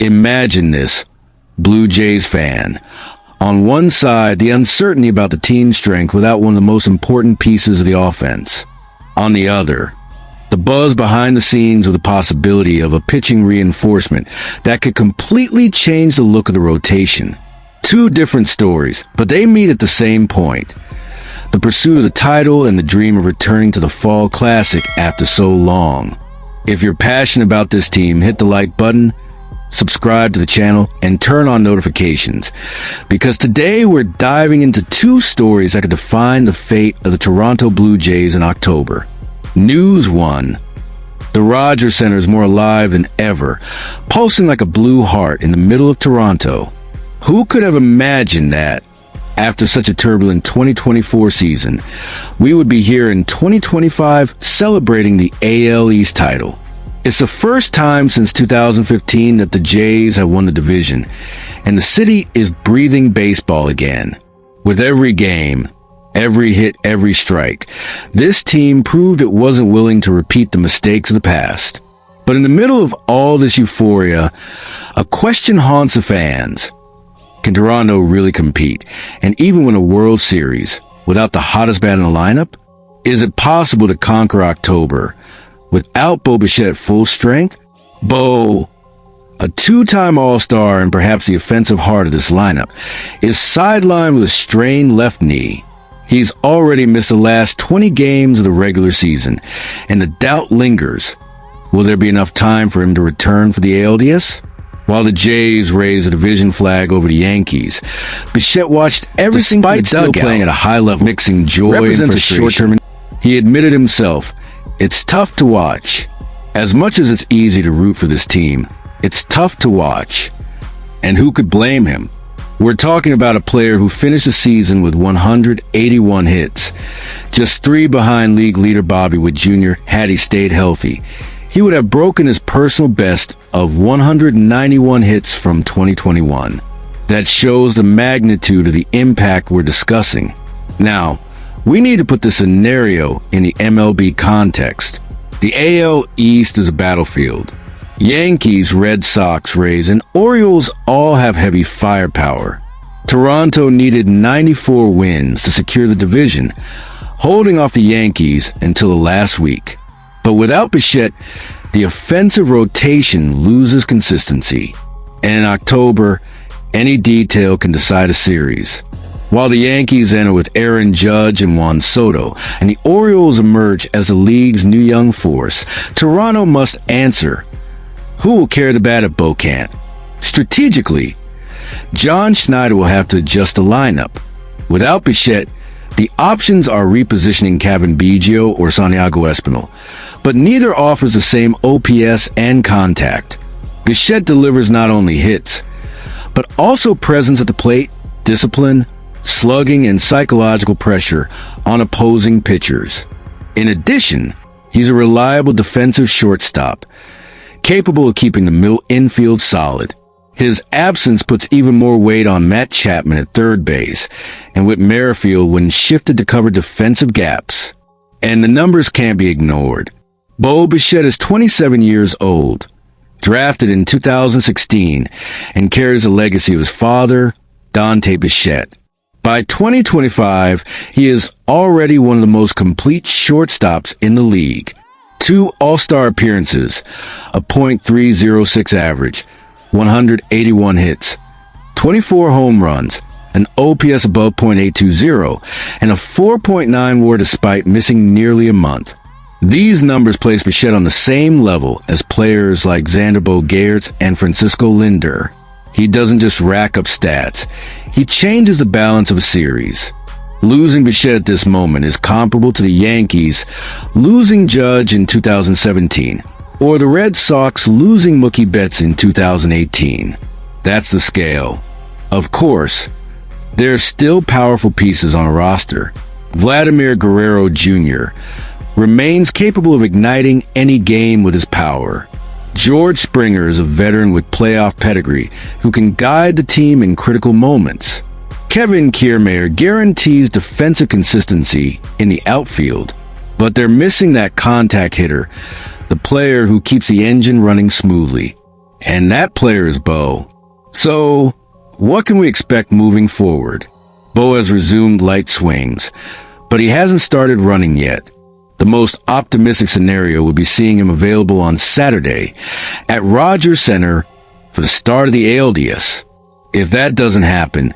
Imagine this, Blue Jays fan. On one side, the uncertainty about the team's strength without one of the most important pieces of the offense. On the other, the buzz behind the scenes with the possibility of a pitching reinforcement that could completely change the look of the rotation. Two different stories, but they meet at the same point. The pursuit of the title and the dream of returning to the Fall Classic after so long. If you're passionate about this team, hit the like button, subscribe to the channel, and turn on notifications. Because today we're diving into two stories that could define the fate of the Toronto Blue Jays in October. News 1. The Rogers Center is more alive than ever, pulsing like a blue heart in the middle of Toronto. Who could have imagined that, after such a turbulent 2024 season, we would be here in 2025 celebrating the AL East title? It's the first time since 2015 that the Jays have won the division, and the city is breathing baseball again. With every game, every hit, every strike, this team proved it wasn't willing to repeat the mistakes of the past. But in the middle of all this euphoria, a question haunts the fans. Can Toronto really compete, and even win a World Series, without the hottest bat in the lineup? Is it possible to conquer October without Bichette at full strength? Bo, a two-time All-Star and perhaps the offensive heart of this lineup, is sidelined with a strained left knee. He's already missed the last 20 games of the regular season, and the doubt lingers. Will there be enough time for him to return for the ALDS? While the Jays raised the division flag over the Yankees, Bichette watched everything from the dugout, still playing at a high level, mixing joy and frustration. He admitted himself, "It's tough to watch. As much as it's easy to root for this team, it's tough to watch." And who could blame him? We're talking about a player who finished the season with 181 hits, just 3 behind league leader Bobby Witt Jr. had he stayed healthy. He would have broken his personal best of 191 hits from 2021. That shows the magnitude of the impact we're discussing. Now, we need to put this scenario in the MLB context. The AL East is a battlefield. Yankees, Red Sox, Rays, and Orioles all have heavy firepower. Toronto needed 94 wins to secure the division, holding off the Yankees until the last week. But without Bichette, the offensive rotation loses consistency. And in October, any detail can decide a series. While the Yankees enter with Aaron Judge and Juan Soto, and the Orioles emerge as the league's new young force, Toronto must answer. Who will carry the bat at Bichette? Strategically, John Schneider will have to adjust the lineup. Without Bichette, the options are repositioning Kevin Biggio or Santiago Espinal, but neither offers the same OPS and contact. Bichette delivers not only hits, but also presence at the plate, discipline, slugging, and psychological pressure on opposing pitchers. In addition, he's a reliable defensive shortstop, capable of keeping the middle infield solid. His absence puts even more weight on Matt Chapman at third base, and Whit Merrifield when shifted to cover defensive gaps. And the numbers can't be ignored. Bo Bichette is 27 years old, drafted in 2016, and carries the legacy of his father, Dante Bichette. By 2025, he is already one of the most complete shortstops in the league. 2 All-Star appearances, a .306 average, 181 hits, 24 home runs, an OPS above .820, and a 4.9 WAR despite missing nearly a month. These numbers place Bichette on the same level as players like Xander Bogaerts and Francisco Lindor. He doesn't just rack up stats, he changes the balance of a series. Losing Bichette at this moment is comparable to the Yankees losing Judge in 2017, or the Red Sox losing Mookie Betts in 2018. That's the scale. Of course, there are still powerful pieces on a roster. Vladimir Guerrero Jr. remains capable of igniting any game with his power. George Springer is a veteran with playoff pedigree who can guide the team in critical moments. Kevin Kiermaier guarantees defensive consistency in the outfield, but they're missing that contact hitter, the player who keeps the engine running smoothly. And that player is Bo. So, what can we expect moving forward? Bo has resumed light swings, but he hasn't started running yet. The most optimistic scenario would be seeing him available on Saturday at Rogers Center for the start of the ALDS. If that doesn't happen,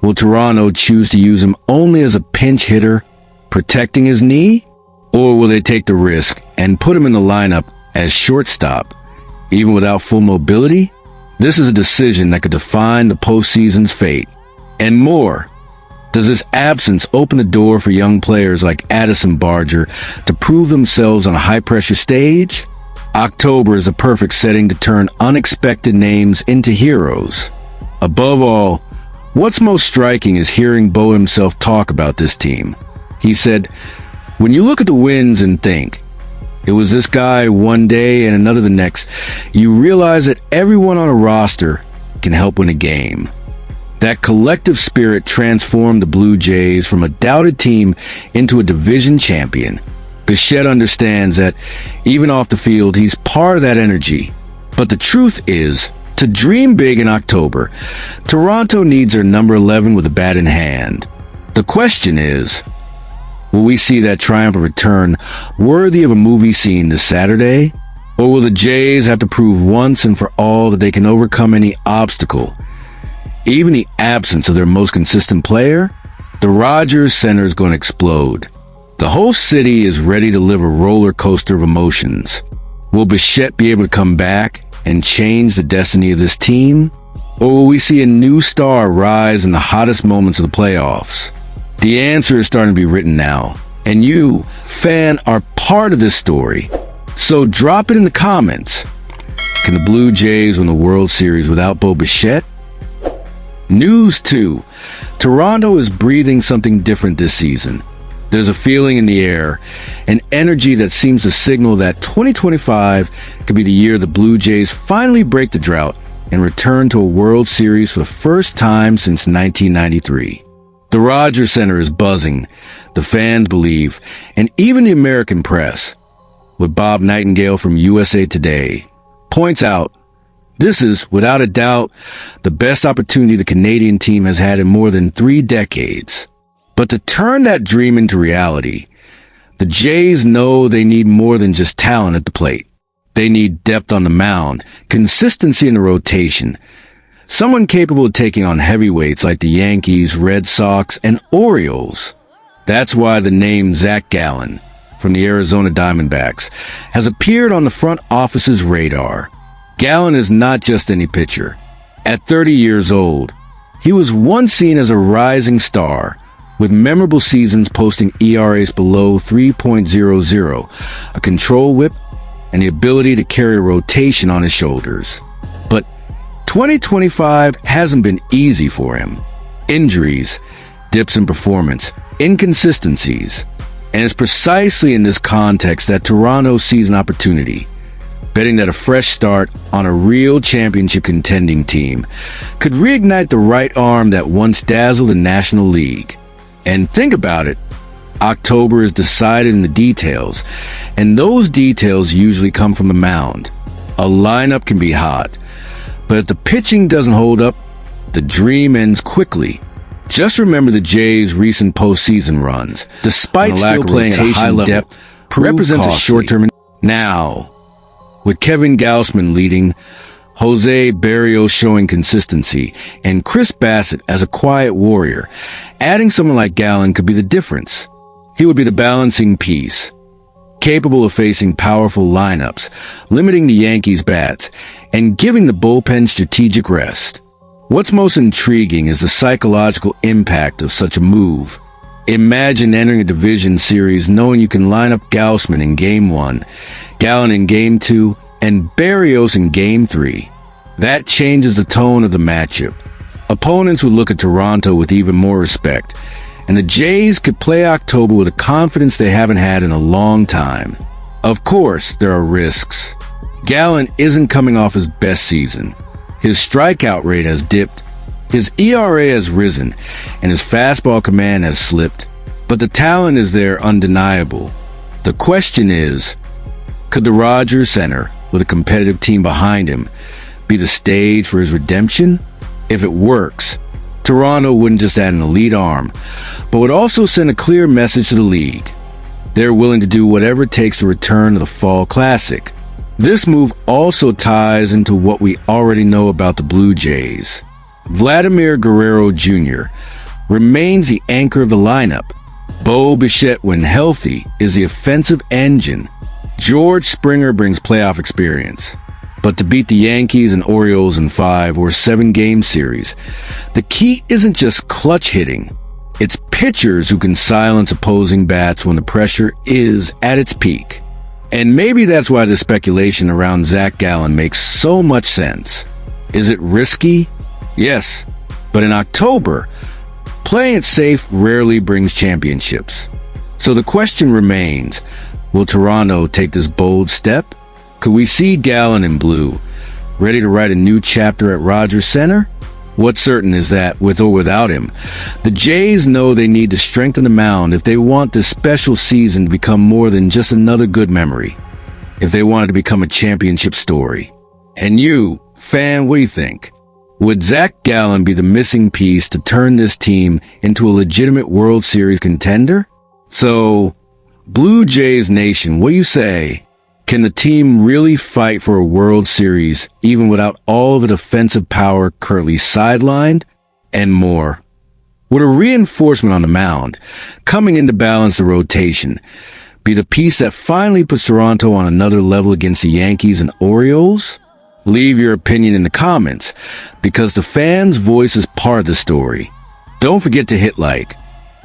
will Toronto choose to use him only as a pinch hitter, protecting his knee? Or will they take the risk and put him in the lineup as shortstop, even without full mobility? This is a decision that could define the postseason's fate. And more, does this absence open the door for young players like Addison Barger to prove themselves on a high-pressure stage? October is a perfect setting to turn unexpected names into heroes. Above all, what's most striking is hearing Bo himself talk about this team. He said, "When you look at the wins and think, it was this guy one day and another the next, you realize that everyone on a roster can help win a game." That collective spirit transformed the Blue Jays from a doubted team into a division champion. Bichette understands that even off the field, he's part of that energy. But the truth is, to dream big in October, Toronto needs their number 11 with a bat in hand. The question is, will we see that triumphant return worthy of a movie scene this Saturday? Or will the Jays have to prove once and for all that they can overcome any obstacle, even the absence of their most consistent player? The Rogers Center is going to explode. The whole city is ready to live a roller coaster of emotions. Will Bichette be able to come back and change the destiny of this team? Or will we see a new star rise in the hottest moments of the playoffs? The answer is starting to be written now, and you, fan, are part of this story. So drop it in the comments. Can the Blue Jays win the World Series without Bo Bichette? News 2. Toronto is breathing something different this season. There's a feeling in the air, an energy that seems to signal that 2025 could be the year the Blue Jays finally break the drought and return to a World Series for the first time since 1993. The Rogers Center is buzzing, the fans believe, and even the American press, with Bob Nightingale from USA Today, points out, this is, without a doubt, the best opportunity the Canadian team has had in more than 3 decades. But to turn that dream into reality, the Jays know they need more than just talent at the plate. They need depth on the mound, consistency in the rotation, someone capable of taking on heavyweights like the Yankees, Red Sox, and Orioles. That's why the name Zach Gallen, from the Arizona Diamondbacks, has appeared on the front office's radar. Gallen is not just any pitcher. At 30 years old, he was once seen as a rising star, with memorable seasons posting ERAs below 3.00, a control whip, and the ability to carry a rotation on his shoulders. But 2025 hasn't been easy for him. Injuries, dips in performance, inconsistencies. And it's precisely in this context that Toronto sees an opportunity, betting that a fresh start on a real championship contending team could reignite the right arm that once dazzled the National League. And think about it, October is decided in the details, and those details usually come from the mound. A lineup can be hot, but if the pitching doesn't hold up, the dream ends quickly. Just remember the Jays' recent postseason runs, despite still playing at a high level, depth, represents a short-term. Now, with Kevin Gausman leading, Jose Barrios showing consistency, and Chris Bassett as a quiet warrior, adding someone like Gallen could be the difference. He would be the balancing piece, capable of facing powerful lineups, limiting the Yankees' bats, and giving the bullpen strategic rest. What's most intriguing is the psychological impact of such a move. Imagine entering a division series knowing you can line up Gausman in Game 1, Gallen in Game 2, and Barrios in Game 3. That changes the tone of the matchup. Opponents would look at Toronto with even more respect, and the Jays could play October with a confidence they haven't had in a long time. Of course, there are risks. Gallen isn't coming off his best season. His strikeout rate has dipped, his ERA has risen, and his fastball command has slipped. But the talent is there, undeniable. The question is, could the Rogers Center, with a competitive team behind him, be the stage for his redemption? If it works, Toronto wouldn't just add an elite arm, but would also send a clear message to the league. They're willing to do whatever it takes to return to the Fall Classic. This move also ties into what we already know about the Blue Jays. Vladimir Guerrero Jr. remains the anchor of the lineup. Bo Bichette, when healthy, is the offensive engine. George Springer brings playoff experience. But to beat the Yankees and Orioles in 5 or 7 game series, the key isn't just clutch hitting. It's pitchers who can silence opposing bats when the pressure is at its peak. And maybe that's why the speculation around Zach Gallen makes so much sense. Is it risky? Yes, but in October, playing it safe rarely brings championships. So the question remains, will Toronto take this bold step? Could we see Gallen in blue, ready to write a new chapter at Rogers Center? What's certain is that, with or without him, the Jays know they need to strengthen the mound if they want this special season to become more than just another good memory, if they want it to become a championship story. And you, fan, what do you think? Would Zach Gallen be the missing piece to turn this team into a legitimate World Series contender? So, Blue Jays Nation, what do you say? Can the team really fight for a World Series even without all of the defensive power currently sidelined? And more. Would a reinforcement on the mound, coming in to balance the rotation, be the piece that finally puts Toronto on another level against the Yankees and Orioles? Leave your opinion in the comments, because the fans' voice is part of the story. Don't forget to hit like,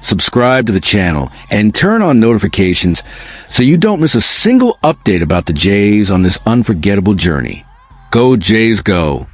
subscribe to the channel, and turn on notifications so you don't miss a single update about the Jays on this unforgettable journey. Go Jays, go!